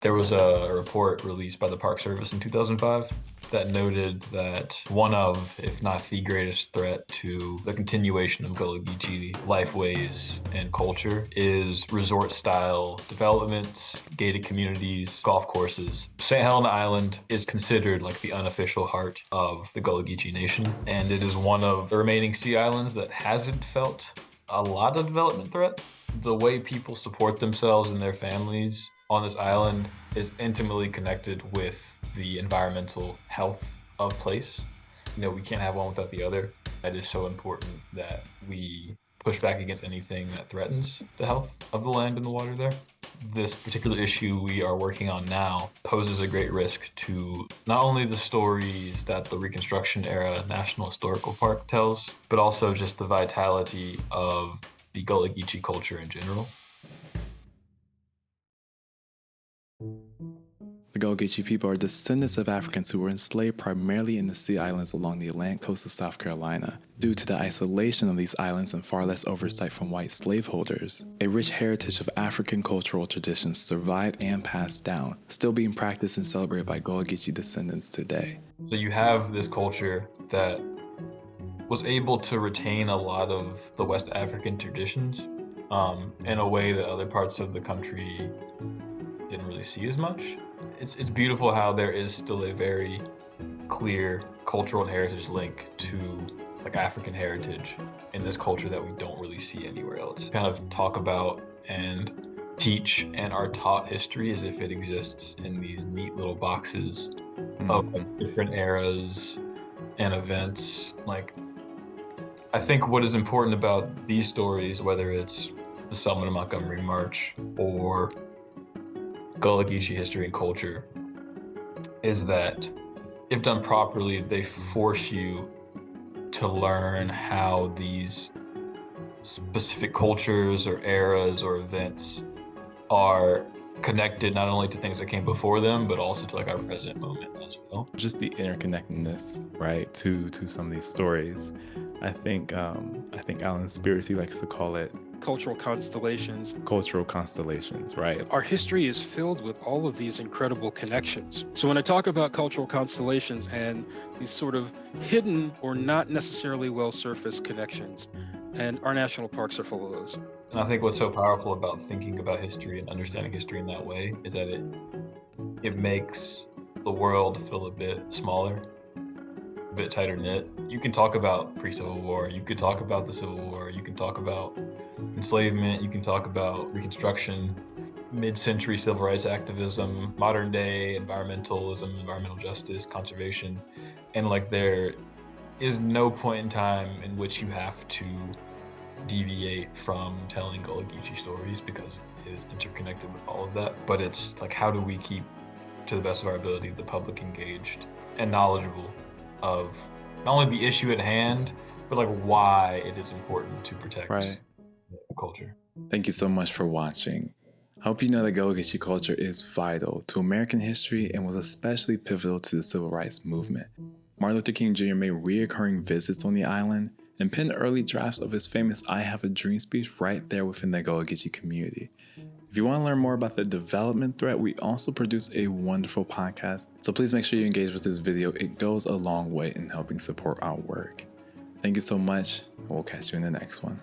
There was a report released by the Park Service in 2005 that noted that one of, if not the greatest threat to the continuation of Gullah Geechee lifeways and culture is resort-style developments, gated communities, golf courses. St. Helena Island is considered like the unofficial heart of the Gullah Geechee Nation, and it is one of the remaining sea islands that hasn't felt a lot of development threat. The way people support themselves and their families on this island is intimately connected with the environmental health of place. You know, we can't have one without the other. It is so important that we push back against anything that threatens the health of the land and the water there. This particular issue we are working on now poses a great risk to not only the stories that the Reconstruction era National Historical Park tells, but also just the vitality of the Gullah Geechee culture in general. The Gullah Geechee people are descendants of Africans who were enslaved primarily in the Sea Islands along the Atlantic coast of South Carolina. Due to the isolation of these islands and far less oversight from white slaveholders, a rich heritage of African cultural traditions survived and passed down, still being practiced and celebrated by Gullah Geechee descendants today. So you have this culture that was able to retain a lot of the West African traditions in a way that other parts of the country didn't really see as much. It's beautiful how there is still a very clear cultural and heritage link to like African heritage in this culture that we don't really see anywhere else. Kind of talk about and teach and are taught history as if it exists in these neat little boxes of like, different eras and events. Like, I think what is important about these stories, whether it's the Selma to Montgomery March or Gullah Geechee history and culture, is that if done properly, they force you to learn how these specific cultures or eras or events are connected not only to things that came before them, but also to like our present moment as well. Just the interconnectedness, right, to some of these stories. I think Alan Spiracy likes to call it cultural constellations. Cultural constellations, right? Our history is filled with all of these incredible connections. So when I talk about cultural constellations and these sort of hidden or not necessarily well-surfaced connections, and our national parks are full of those. And I think what's so powerful about thinking about history and understanding history in that way is that it makes the world feel a bit smaller, a bit tighter knit. You can talk about pre-Civil War, you could talk about the Civil War, you can talk about enslavement, you can talk about Reconstruction, mid-century civil rights activism, modern day environmentalism, environmental justice, conservation, and like there is no point in time in which you have to deviate from telling Gullah Geechee stories because it is interconnected with all of that. But it's like, how do we keep, to the best of our ability, the public engaged and knowledgeable of not only the issue at hand, but like why it is important to protect culture. Thank you so much for watching. I hope you know that Gullah Geechee culture is vital to American history and was especially pivotal to the civil rights movement. Martin Luther King Jr. made reoccurring visits on the island and penned early drafts of his famous I Have a Dream speech right there within the Gullah Geechee community. If you want to learn more about the development threat, we also produce a wonderful podcast, so please make sure you engage with this video. It goes a long way in helping support our work. Thank you so much, and we'll catch you in the next one.